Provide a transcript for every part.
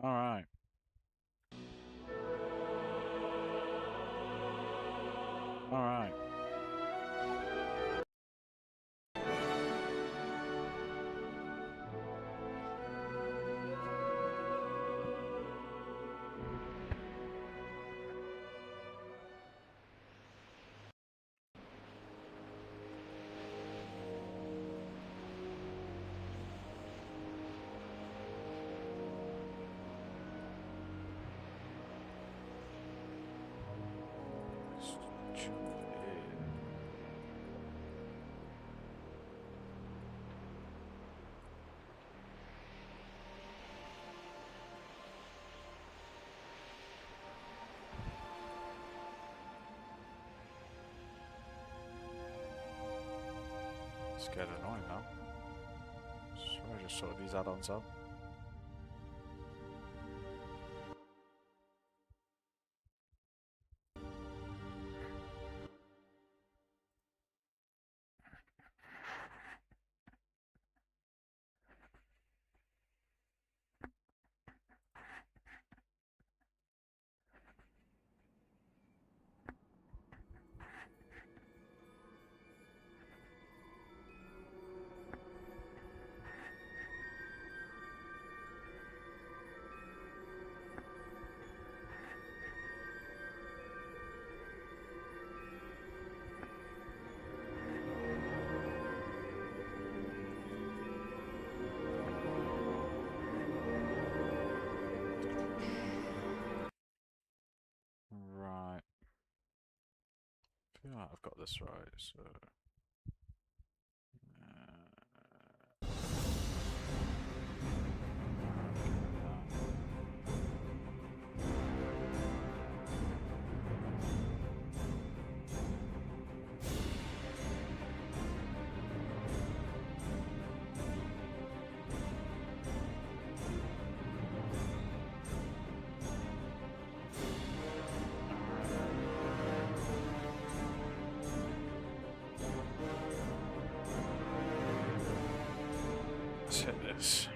Alright. Alright. It's getting annoying now. So I just sort these add-ons up. Right. I feel like I've got this right, so... Let's hit this.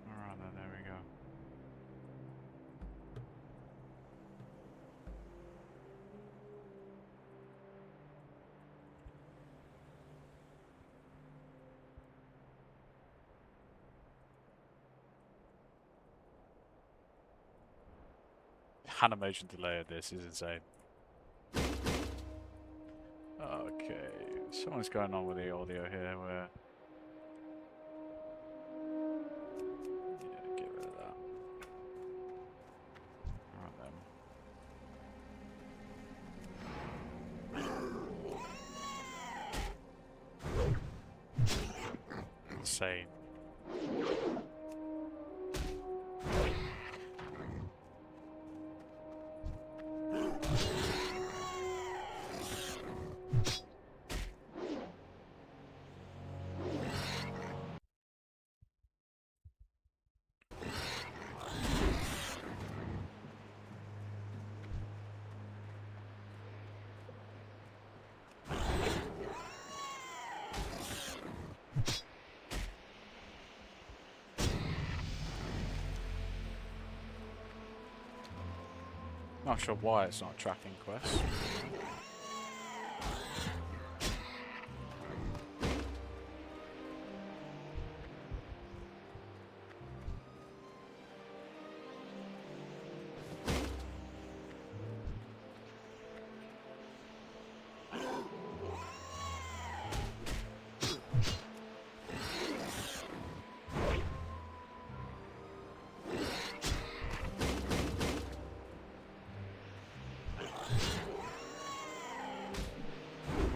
Alright then, there we go. Animation delay of this is insane. Okay, something's going on with the audio here where... Yeah, get rid of that. Alright then. Insane. Not sure why it's not tracking quests.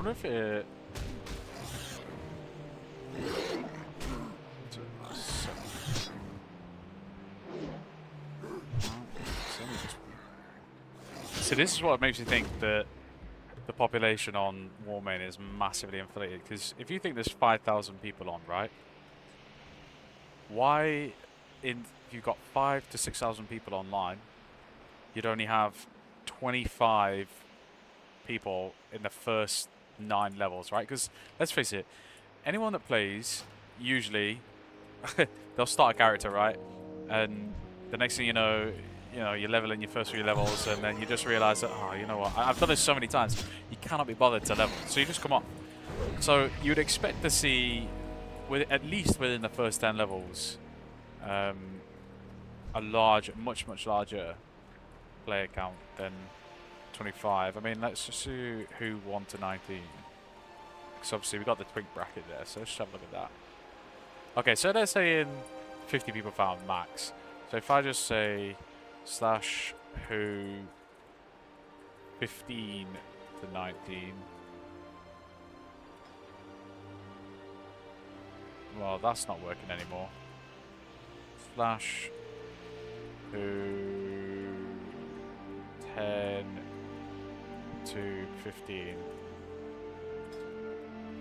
wonder if it... So this is what makes me think that the population on Warmane is massively inflated. Because if you think there's 5,000 people on, right? Why, if you've got 5,000 to 6,000 people online, you'd only have 25 people in the first 9 levels, right? Because let's face it, anyone that plays, usually, they'll start a character, right? And the next thing you know, you're leveling your first 3 levels, and then you just realize that, oh, you know what? I've done this so many times, you cannot be bothered to level, so you just come on. So you'd expect to see, at least within the first 10 levels, a much larger player count than 25. I mean, let's just see who won to 19. Because obviously we got the twink bracket there, so let's have a look at that. Okay, so they're saying 50 people found max. So if I just say /who 15 to 19. Well, that's not working anymore. /who 10 to 15.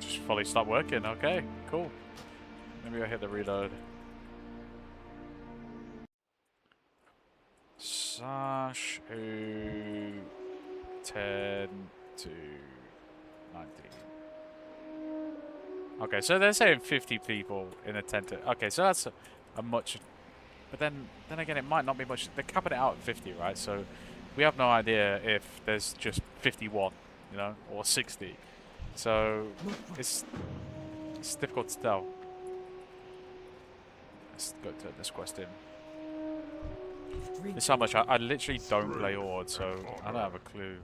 Just fully stop working. Okay, cool. Maybe I hit the reload. /who 10 to 19. Okay, so they're saying 50 people in a 10 to... Okay, so that's a much... But then again, it might not be much. They're capping it out at 50, right? So we have no idea if there's just 51, you know, or 60. So it's difficult to tell. Let's go to this quest in. This is how much I literally don't play Horde, so I don't have a clue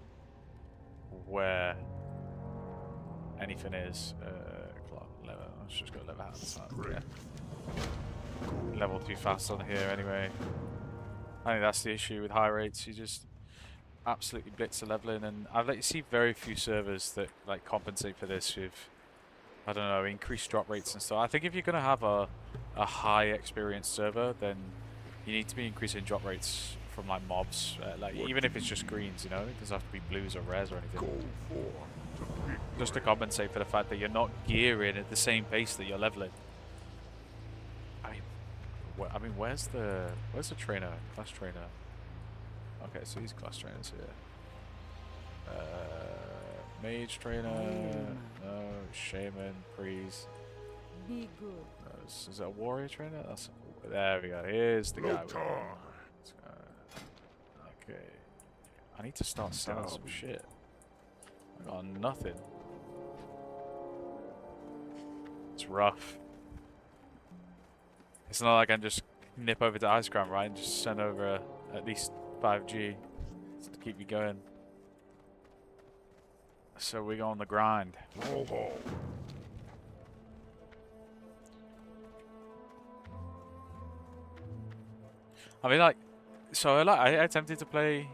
where anything is. Level. Let's just go level out. Yeah. Level too fast on here anyway. I think that's the issue with high rates. You just absolutely blitz the leveling, and I've like see very few servers that like compensate for this with, I don't know, increased drop rates and stuff. I think if you're gonna have a high experienced server, then you need to be increasing drop rates from like mobs, like even if it's just greens, you know, it doesn't have to be blues or rares or anything. Just to compensate for the fact that you're not gearing at the same pace that you're leveling. I mean, where's the trainer? Class trainer. Okay, so these class trainers here. Mage trainer. No, shaman, priest. Be good. No, is that a warrior trainer? There we go. Here's the guy. Okay. I need to start selling some shit. I got nothing. It's rough. It's not like I can just nip over to Ice Crown, right, and just send over at least 5G to keep you going. So we go on the grind. I mean, like, so I attempted to play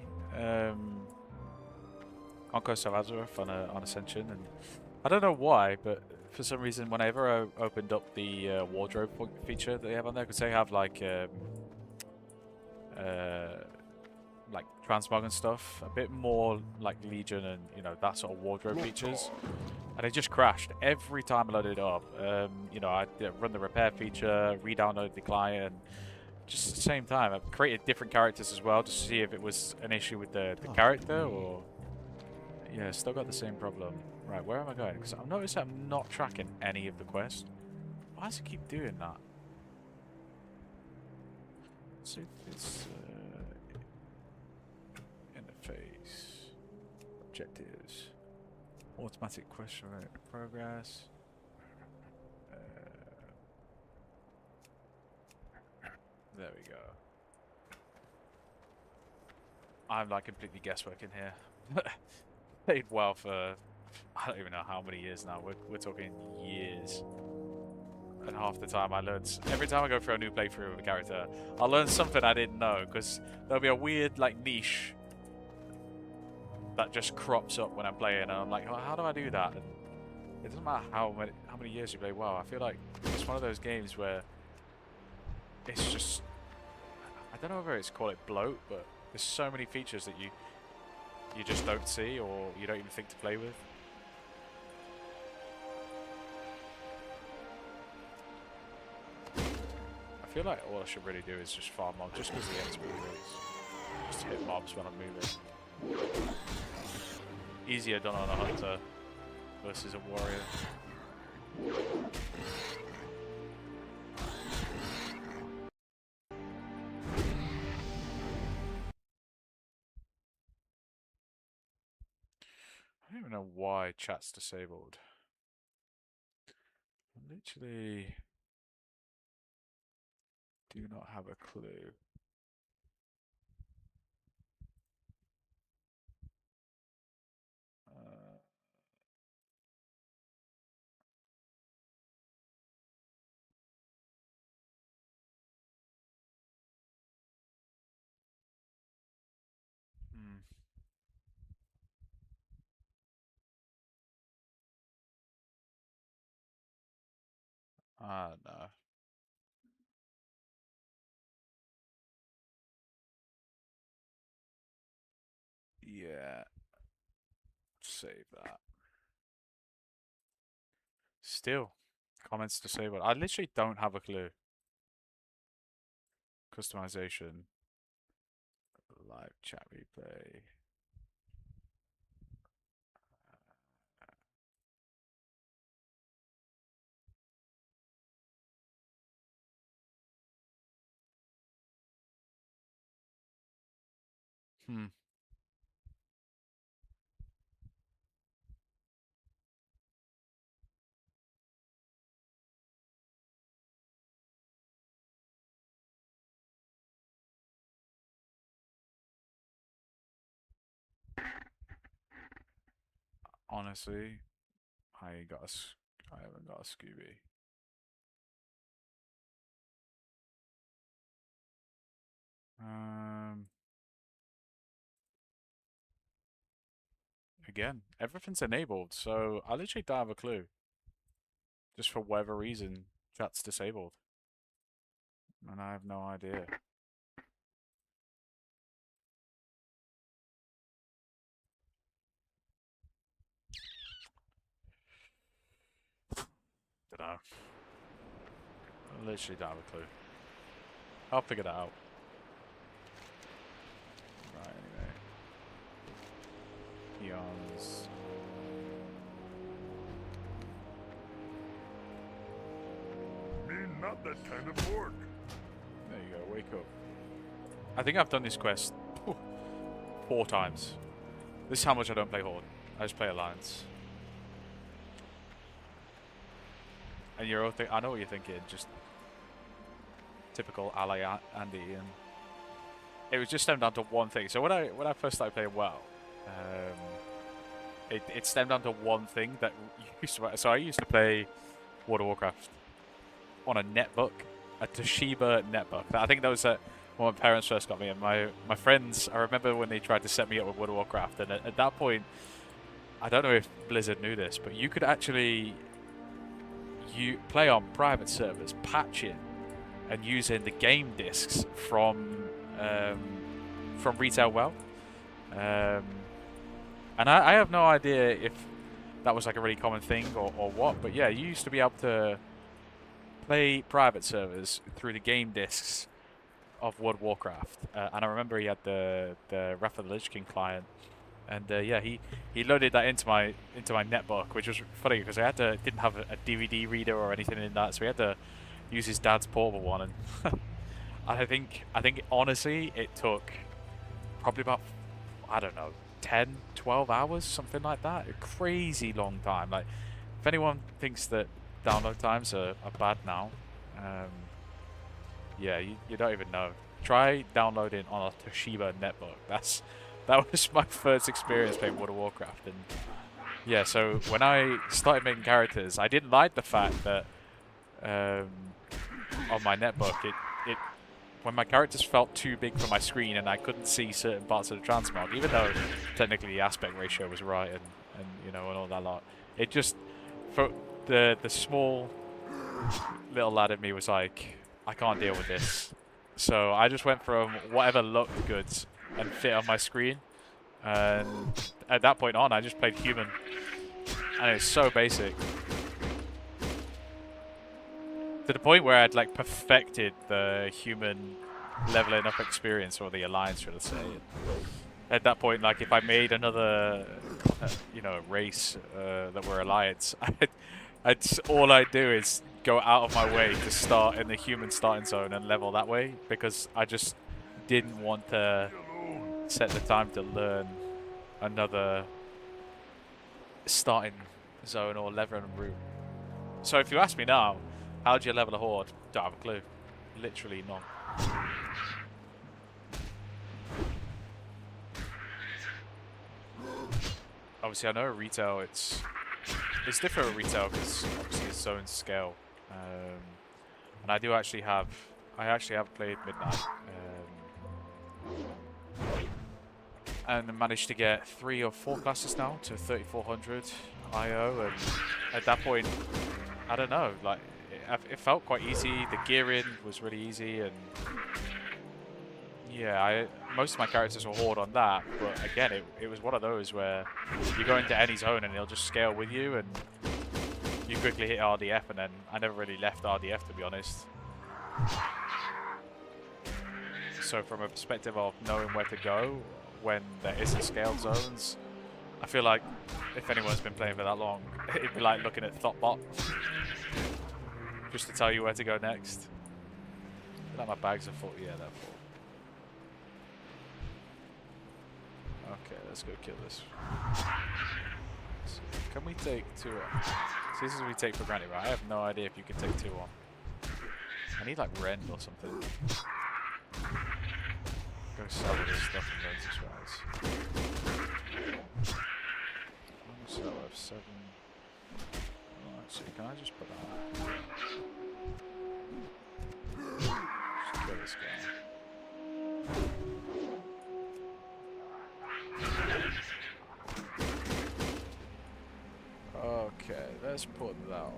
Conquest of Azeroth on Ascension, and I don't know why, but for some reason, whenever I opened up the wardrobe feature that they have on there, because they have like transmog and stuff, a bit more like Legion and that sort of wardrobe features, and it just crashed every time I loaded it up. I run the repair feature, re-download the client, and just at the same time, I've created different characters as well to see if it was an issue with the character or still got the same problem. Right, where am I going? Because I've noticed I'm not tracking any of the quests. Why does it keep doing that? So it's interface, objectives, automatic question rate progress. There we go. I'm like completely guesswork in here. Played well for I don't even know how many years now. We're talking years. And half the time I learned, every time I go through a new playthrough of a character, I'll learn something I didn't know, because there'll be a weird like niche that just crops up when I'm playing, and I'm like, oh, how do I do that? And it doesn't matter how many years you play WoW. I feel like it's one of those games where it's just, I don't know whether it's called it bloat, but there's so many features that you just don't see or you don't even think to play with. I feel like all I should really do is just farm mobs, just because the XP is just hit mobs when I'm moving. Easier done on a hunter versus a warrior. I don't even know why chat's disabled. I literally do not have a clue. No. Yeah. Save that. Still, comments disabled. I literally don't have a clue. Customization. Live chat replay. Honestly, I haven't got a Scooby. Again, everything's enabled, so I literally don't have a clue. Just for whatever reason, chat's disabled. And I have no idea. Dunno. I literally don't have a clue. I'll figure that out. Right, anyway. Peons. Me not that kind of work. There you go, wake up. I think I've done this quest 4 times. This is how much I don't play Horde. I just play Alliance. And you're all I know what you're thinking, just typical ally Andy, and it was just stemmed down to one thing. So when I first started playing WoW, it stemmed down to one thing that used to. So I used to play World of Warcraft on a netbook, a Toshiba netbook. I think that was when my parents first got me, and my friends. I remember when they tried to set me up with World of Warcraft, and at that point, I don't know if Blizzard knew this, but you could actually play on private servers, patching and using the game discs from retail WoW. And I have no idea if that was like a really common thing or what, but yeah, you used to be able to play private servers through the game discs of World of Warcraft. And I remember he had the Wrath of the Lich King client. And yeah, he loaded that into my netbook, which was funny because I didn't have a DVD reader or anything in that, so we had to use his dad's portable one. And I think honestly it took probably about, I don't know, 10, 12 hours, something like that. A crazy long time. Like, if anyone thinks that download times are bad now, yeah, you don't even know. Try downloading on a Toshiba netbook. That was my first experience playing World of Warcraft. And yeah, so when I started making characters, I didn't like the fact that on my netbook it when my characters felt too big for my screen and I couldn't see certain parts of the transmog, even though technically the aspect ratio was right and you know and all that lot, it just for the small little lad in me was like, I can't deal with this. So I just went from whatever looked good and fit on my screen, and at that point on, I just played human, and it's so basic. To the point where I'd like perfected the human leveling up experience, or the alliance, should I say. At that point, like if I made another, you know, race that were alliance, all I'd do is go out of my way to start in the human starting zone and level that way, because I just didn't want to set the time to learn another starting zone or leveling route. So if you ask me now, how do you level a horde? Don't have a clue. Literally none. Obviously, I know at retail it's different at retail because obviously it's zone scale, and I actually have played Midnight, and managed to get 3 or 4 classes now to 3400 IO, and at that point, I don't know, like it felt quite easy. The gearing was really easy, and yeah, most of my characters were horde on that, but again, it was one of those where you go into any zone and it'll just scale with you, and you quickly hit RDF, and then I never really left RDF, to be honest. So from a perspective of knowing where to go when there isn't scaled zones, I feel like if anyone's been playing for that long, it'd be like looking at Thoughtbot just to tell you where to go next. Like my bags are full. Yeah, they're full. Okay, let's go kill this. So, can we take 2 on? So this is what we take for granted, right? I have no idea if you can take 2 on. I need like rend or something. Go sell all this stuff and rent this rise. How much is that worth? 7. Oh, actually, can I just put that on? Just kill this guy. Okay, let's put that on.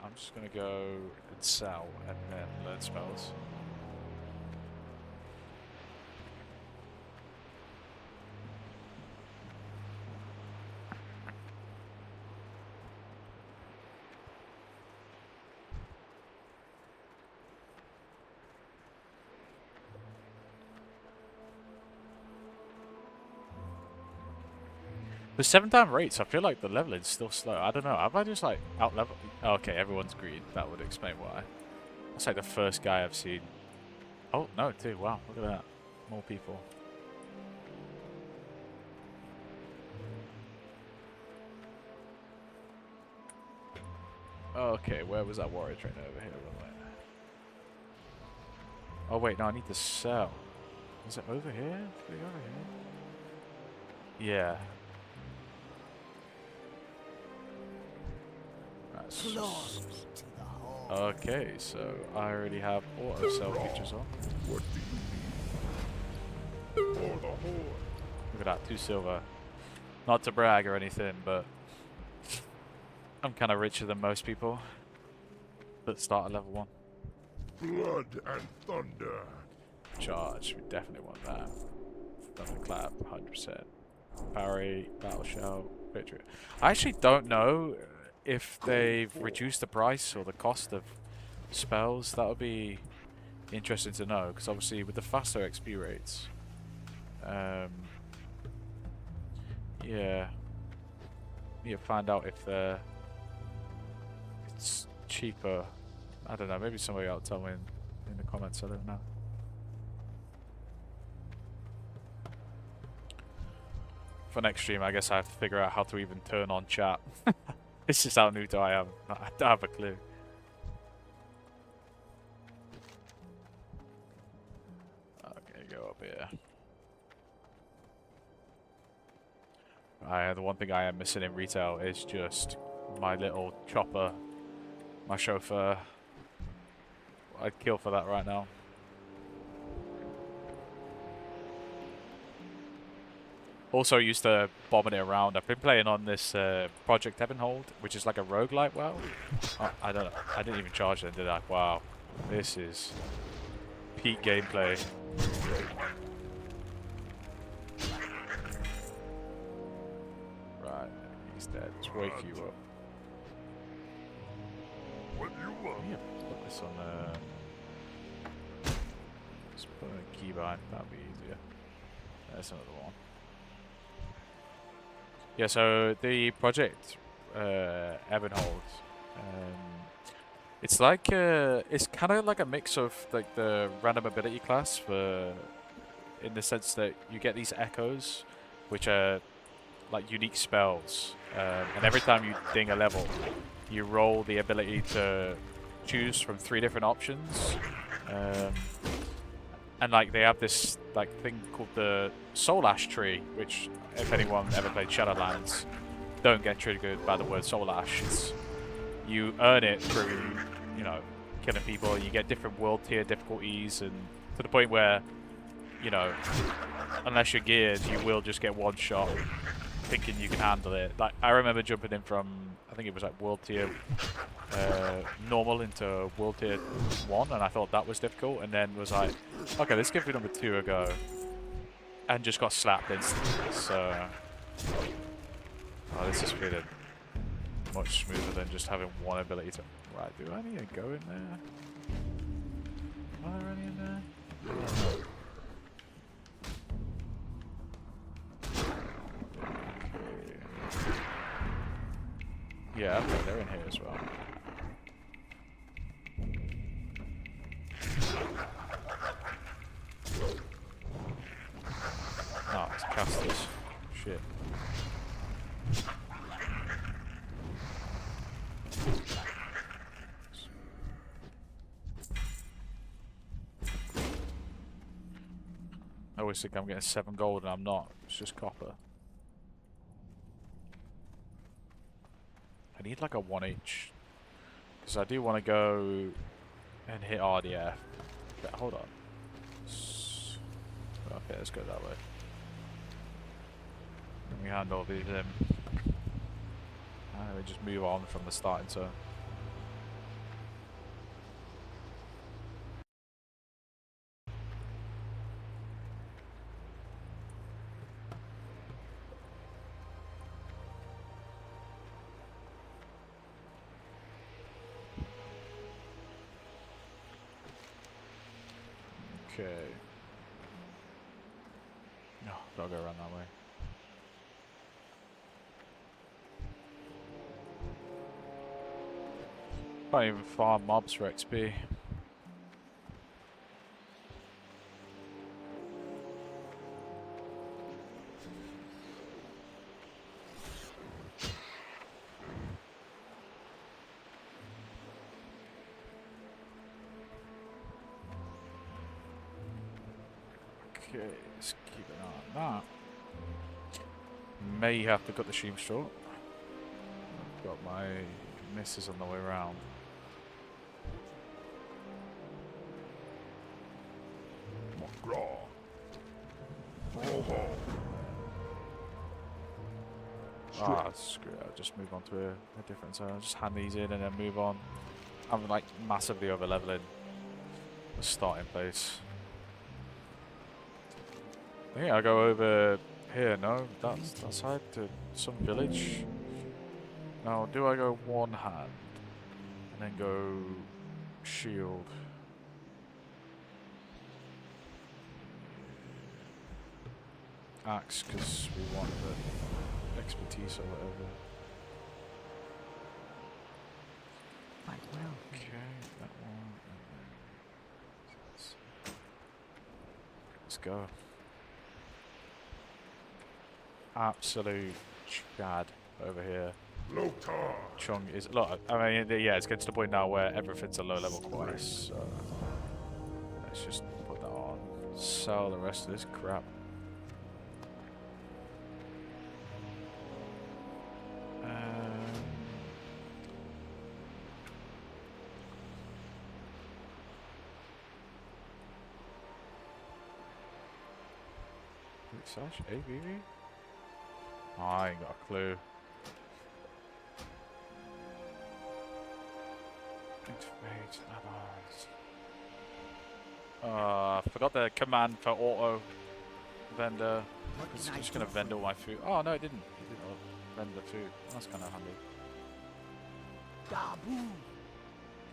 I'm just gonna go and sell and then learn spells. With 7-time rates, I feel like the leveling's still slow. I don't know. Have I just like out leveled? Oh, okay, everyone's green. That would explain why. That's like the first guy I've seen. Oh no, 2. Wow, look at that. More people. Okay, where was that warrior trainer over here? Oh wait, no, I need to sell. Is it over here? Did it go over here? Yeah. Okay, so I already have auto sell features on. What do you need? For the horde. Look at that, 2 silver. Not to brag or anything, but I'm kind of richer than most people that start at level 1. Blood and thunder. Charge, we definitely want that. Thunderclap, 100%. Parry, battle shout, victory. I actually don't know if they've reduced the price or the cost of spells. That would be interesting to know, because obviously with the faster XP rates, yeah, need to find out if it's cheaper. I don't know, maybe somebody else tell me in the comments, I don't know. For next stream, I guess I have to figure out how to even turn on chat. This is how new I am. I don't have a clue. But yeah. The one thing I am missing in retail is just my little chopper, my chauffeur. I'd kill for that right now. Also used to bombing it around. I've been playing on this Project Ebenhold, which is like a roguelite WoW. I don't know. I didn't even charge them, did I? Wow. This is peak gameplay. Right. He's dead. Let's wake you up. What do you want? Yeah, put this on let's put a key behind. That'd be easier. There's another one. Yeah, so the project Ebenhold, it's like it's kind of like a mix of like the random ability class for, in the sense that you get these echoes, which are like unique spells, and every time you ding a level, you roll the ability to choose from 3 different options, and like they have this like thing called the Soul Ash tree, which if anyone ever played Shadowlands, don't get triggered by the word Soul Ash. You earn it through, you know, killing people. You get different world tier difficulties, and to the point where, you know, unless you're geared, you will just get one shot thinking you can handle it. Like I remember jumping in from, I think it was like world tier normal into world tier 1, and I thought that was difficult, and then was like, okay, let's give it number 2 a go, and just got slapped instantly. So this is feeling much smoother than just having one ability to. Right, do I need to go in there? Are there any in there? Yeah, okay, they're in here as well. Oh, it's casters. Shit. I always think I'm getting 7 gold and I'm not. It's just copper. I need like a 1 each, because I do want to go and hit RDF. But hold on. Okay, let's go that way. Let me handle these in. And we just move on from the starting turn. Okay. No, gotta go around that way. Can't even farm mobs for XP. Okay, let's keep an eye on that. May have to cut the stream short. I've got my misses on the way around. Ah, screw it. I'll just move on to a different zone. Just hand these in and then move on. I'm like massively over leveling the starting place. I think I'll go over here. No, that's that side to some village. Now, do I go one hand and then go shield? Axe, because we want the expertise or whatever. Quite well. Okay, that one. Let's go. Absolute chad over here. Lotar. Chung is look. I mean, yeah, it's getting to the point now where everything's a low-level quest. So let's just put that on. sell the rest of this crap. Slash ABV? Oh, I ain't got a clue. I forgot the command for auto vendor. It's just gonna vend all my food. Oh no, it didn't. It didn't vend the food. That's kind of handy.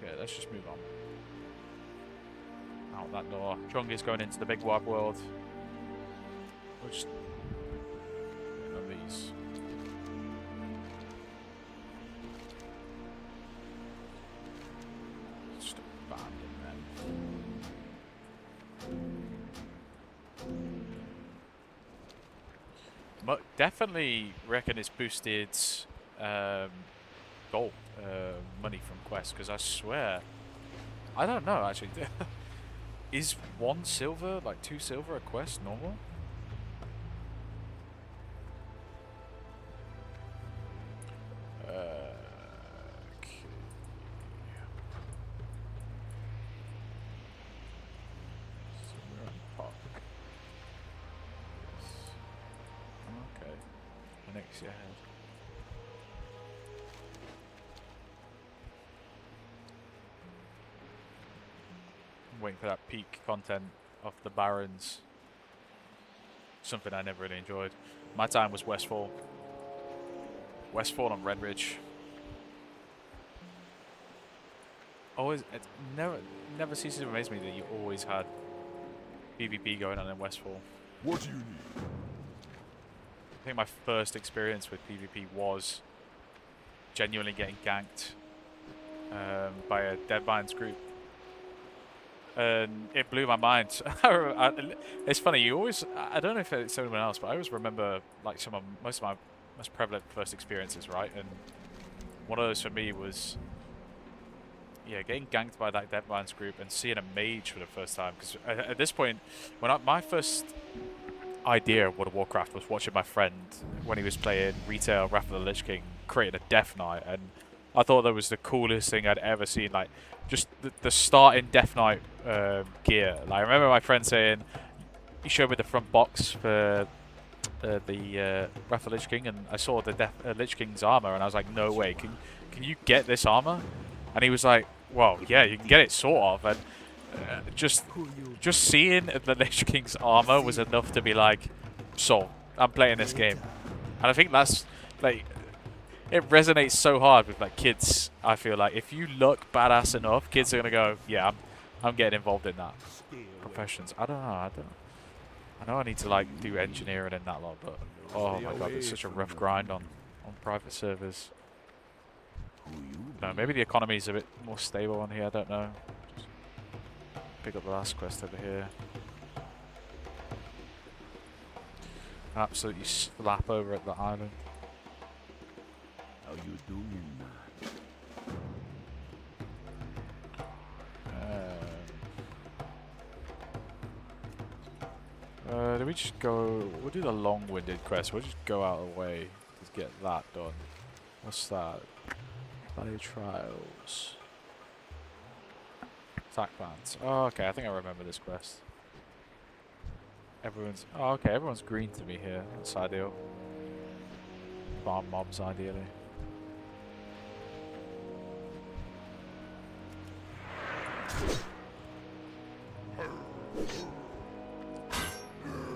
Okay, let's just move on. Out that door. Chung is going into the big wide world. We'll just these. Just abandon them. Definitely reckon it's boosted gold money from quests, because I swear I don't know actually. Is 1 silver, like 2 silver a quest normal? Onyxia head. I'm waiting for that peak content of the Barons. Something I never really enjoyed. My time was Westfall. Westfall and Red Ridge. Always, it never ceases to amaze me that you always had PvP going on in Westfall. What do you need? I think my first experience with PvP was genuinely getting ganked by a Deadmines group, and it blew my mind. It's funny, you always, I don't know if it's anyone else, but I always remember like most of my most prevalent first experiences, right? And one of those for me was, yeah, getting ganked by that Deadmines group and seeing a mage for the first time. Because at this point, when my first idea of World of Warcraft was watching my friend when he was playing retail Wrath of the Lich King create a Death Knight, and I thought that was the coolest thing I'd ever seen. Like just the starting Death Knight gear. Like I remember my friend saying, he showed me the front box for the Wrath of the Lich King, and I saw the Lich King's armor, and I was like, no way, can you get this armor? And he was like, well, yeah, you can get it sort of, and just seeing the Lich King's armor was enough to be like, so I'm playing this game. And I think that's like, it resonates so hard with like kids. I feel like if you look badass enough, kids are gonna go, yeah, I'm getting involved in that. Professions, I don't know. I know I need to like do engineering and that lot, but oh my god, it's such a rough grind on private servers. No, maybe the economy is a bit more stable on here. I don't know. Just pick up the last quest over here. Absolutely slap over at the island. How you doing? Do we just go? We'll do the long-winded quest. We'll just go out of the way to get that done. What's that? Valley Trials. Attack plans. Oh, okay. I think I remember this quest. Everyone's. Oh, okay. Everyone's green to me here. That's ideal. Farm mobs, ideally.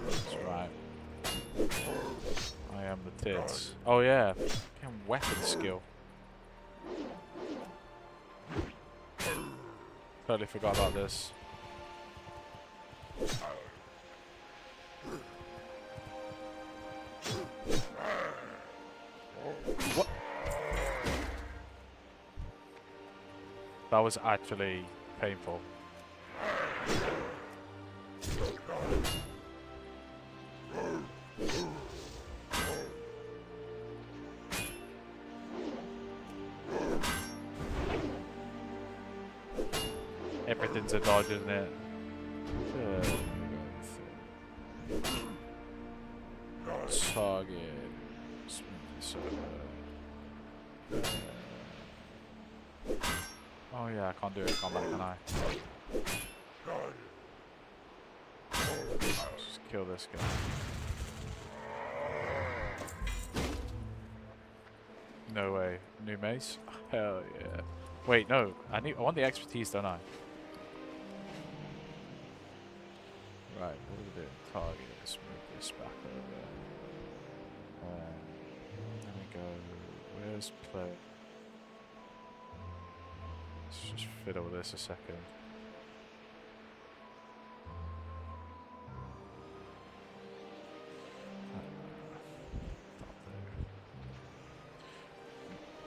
That's right. I am the tits. Oh yeah. Weapon skill. Totally forgot about this. What? That was actually painful. Everything's a dodge, isn't it? So, oh yeah, I can't do it in combat, can I? Just kill this guy. No way. New mace? Hell yeah. Wait, no. I want the expertise, don't I? Right, what do we do? Target. Let's move this back over. Let me go. Where's play? Let's just fiddle with this a second.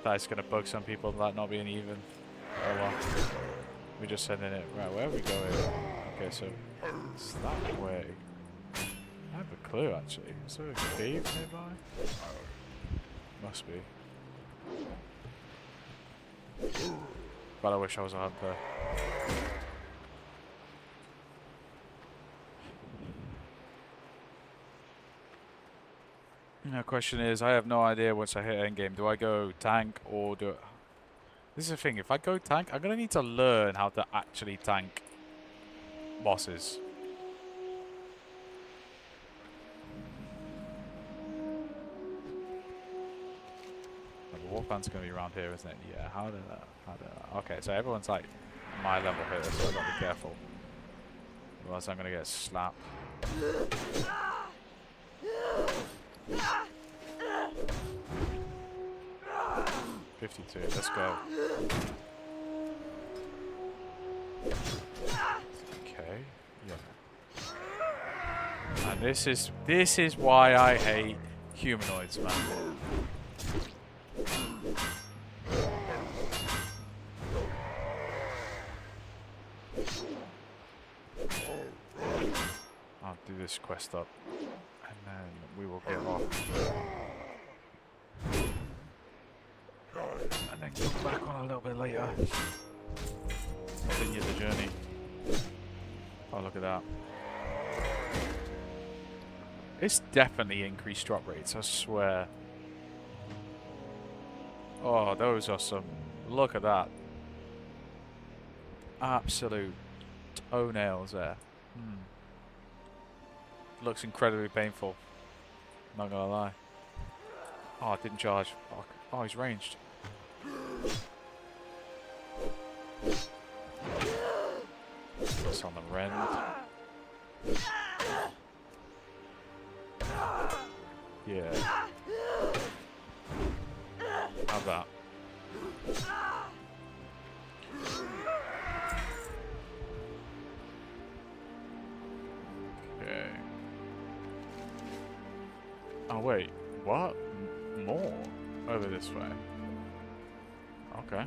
That's gonna bug some people, that not being even. Oh well. We're just sending it. Right, where are we going? Okay, so it's that way. I have a clue actually. Is there a cave nearby? Must be. But I wish I was a hunter. The question is, I have no idea once I hit endgame. Do I go tank or do it? This is the thing. If I go tank, I'm gonna need to learn how to actually tank bosses. The Warpane's gonna be around here, isn't it? Yeah. How did that? Okay, so everyone's like my level here, so I gotta be careful. Otherwise, I'm gonna get slapped. 52, let's go. Okay, yeah. And this is why I hate humanoids, man. I'll do this quest up, and then we will get off. And then come back on a little bit later. Continue the journey. Oh, look at that. It's definitely increased drop rates, I swear. Oh, those are some... Look at that. Absolute toenails there. Looks incredibly painful. Not gonna lie. Oh, it didn't charge. Fuck. Oh, he's ranged. It's on the rend. Yeah. Have that. Okay. Oh wait, what? More? Over this way. Okay.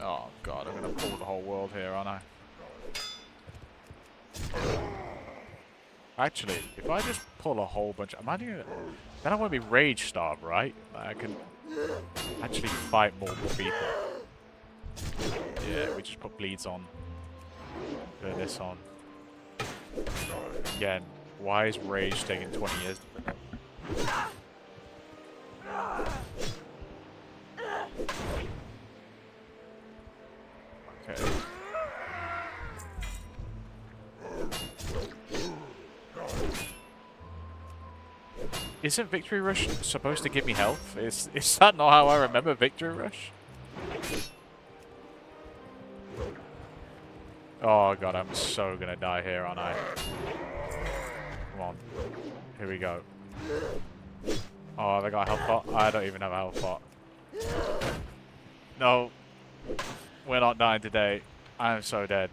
Oh god, I'm gonna pull the whole world here, aren't I? Actually, if I just pull a whole bunch, am I doing it? Then I won't be rage starved, right? I can actually fight multiple people. Yeah, we just put bleeds on. Put this on. Again, why is rage taking 20 years to pick up? Okay. Isn't Victory Rush supposed to give me health? Is that not how I remember Victory Rush? Oh god, I'm so gonna die here, aren't I? Come on. Here we go. Oh, have I got a health pot? I don't even have a health pot. No. We're not dying today. I am so dead.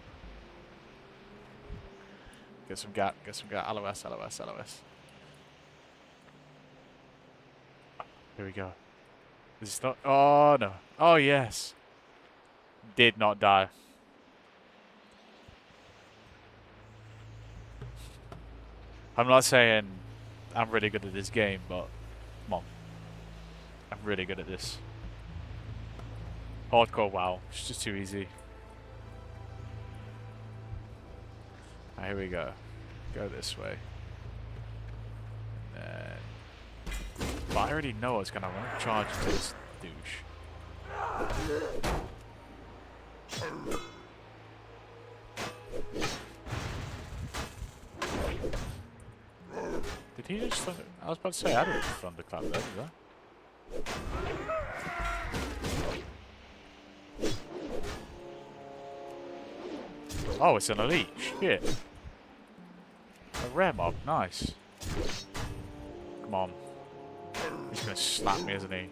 Get some gap, get some gap. LOS, LOS, LOS. Here we go. Is this not? Oh no. Oh yes. Did not die. I'm not saying I'm really good at this game, but come on. I'm really good at this. Hardcore WoW. It's just too easy. Right, here we go. go this way. But I already know what's gonna happen. I'm gonna charge into this douche. Did he just thunder? I was about to say I didn't thunderclap there, did I? Oh, it's an elite. Shit. A rare mob. Nice. Come on. He's gonna slap me, isn't he?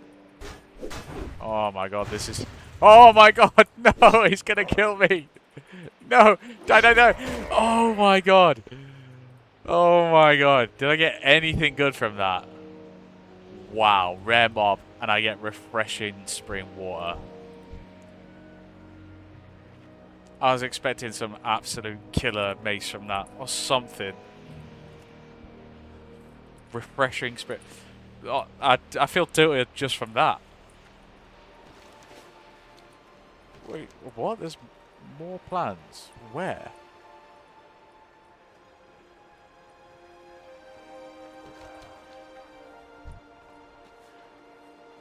Oh my god, this is... Oh my god, no! He's gonna kill me! No! Die, die, die! Oh my god! Oh my god. Did I get anything good from that? Wow, rare mob, and I get refreshing spring water. I was expecting some absolute killer mace from that, or something. Refreshing spring... Oh, I feel tilted just from that. Wait, what? There's more plans? Where?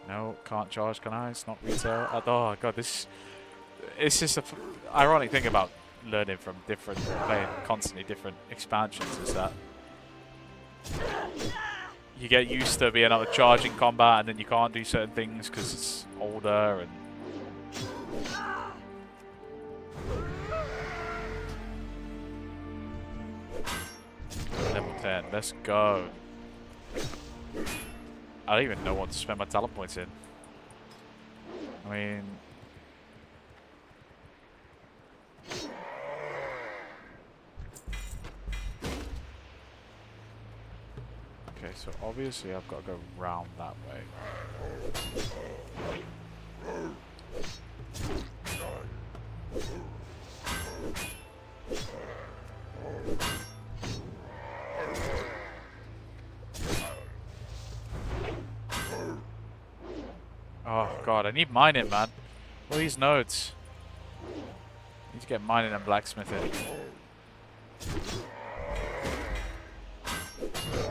No, can't charge, can I? It's not retail. Oh god, this... It's just a ironic thing about learning from playing constantly different expansions is that you get used to being able to charge in combat and then you can't do certain things because it's older and... Level 10, let's go. I don't even know what to spend my talent points in. I mean... Okay, so obviously I've got to go round that way. Oh god, I need mining, man. All these nodes. I need to get mining and blacksmithing.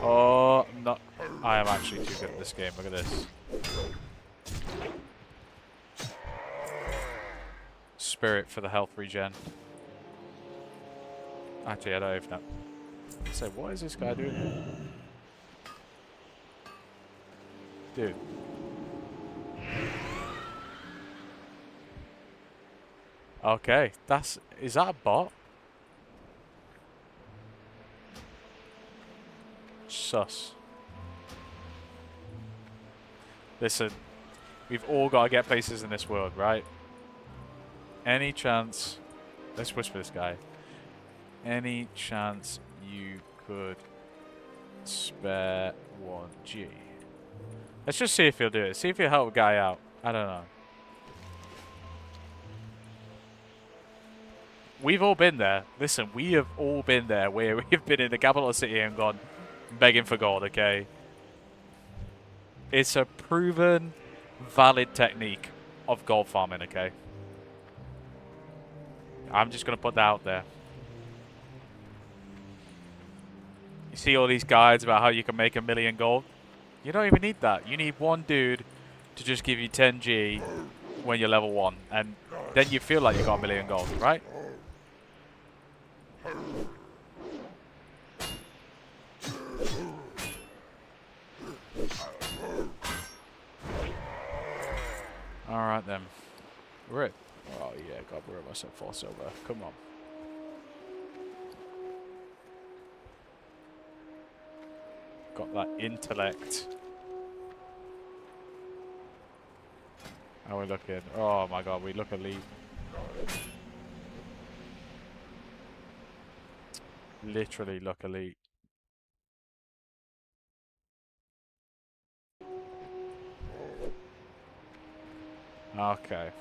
Oh, no. I am actually too good at this game. Look at this. Spirit for the health regen. Actually, I don't even know. So, what is this guy doing here? Dude. Okay, is that a bot? Sus. Listen, we've all got to get places in this world, right? Any chance... Let's whisper this guy. Any chance you could spare 1G? Let's just see if he'll do it. See if he'll help a guy out. I don't know. We've all been there. Listen, we have all been there where we've been in the capital city and gone begging for gold, okay? It's a proven, valid technique of gold farming, okay? I'm just going to put that out there. You see all these guides about how you can make 1 million gold? You don't even need that. You need one dude to just give you 10G when you're level 1. And then you feel like you got 1 million gold, right? Alright then. We're at... Oh yeah, god, we're almost at 4 silver. Come on. Got that intellect. How are we looking? Oh my god, we look elite. Literally look elite. Okay.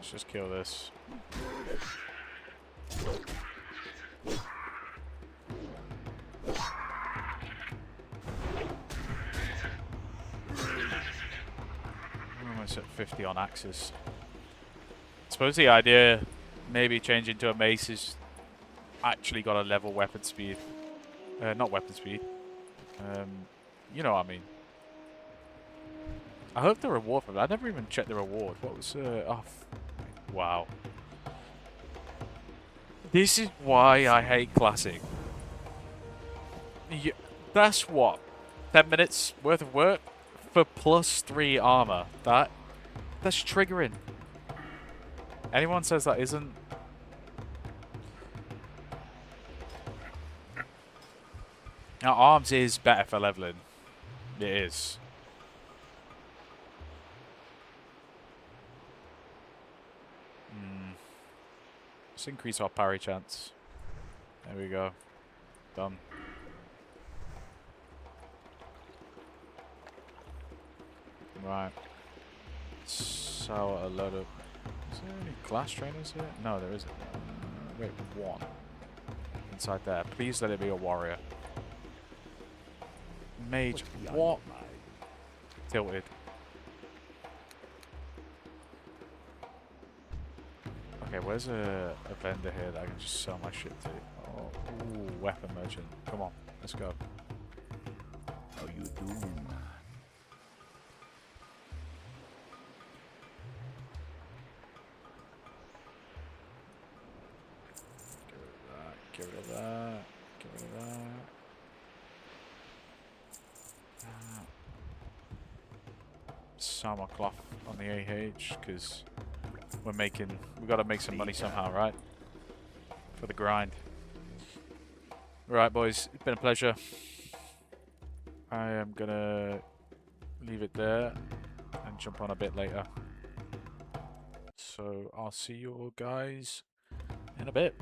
Let's just kill this. We're almost at 50 on axes. I suppose the idea, maybe changing to a mace, is actually got a level weapon speed. Not weapon speed. You know what I mean. I hope the reward for that. I never even checked the reward. What was wow. This is why I hate Classic. That's what? 10 minutes worth of work for +3 armor. That's triggering. Anyone says that isn't... Now, arms is better for leveling. It is. Let's increase our parry chance. There we go. Done. Right. So a load of... Is there any class trainers here? No, there isn't. Wait, one. Inside there. Please let it be a warrior. Mage. What? Tilted. Okay, where's a vendor here that I can just sell my shit to? Oh, ooh, weapon merchant. Come on, let's go. How you doing? Get rid of that. Get rid of that. Sell my cloth on the AH because we got to make some money somehow, right? For the grind. Right, boys, it's been a pleasure. I am gonna leave it there and jump on a bit later. So I'll see you all guys in a bit.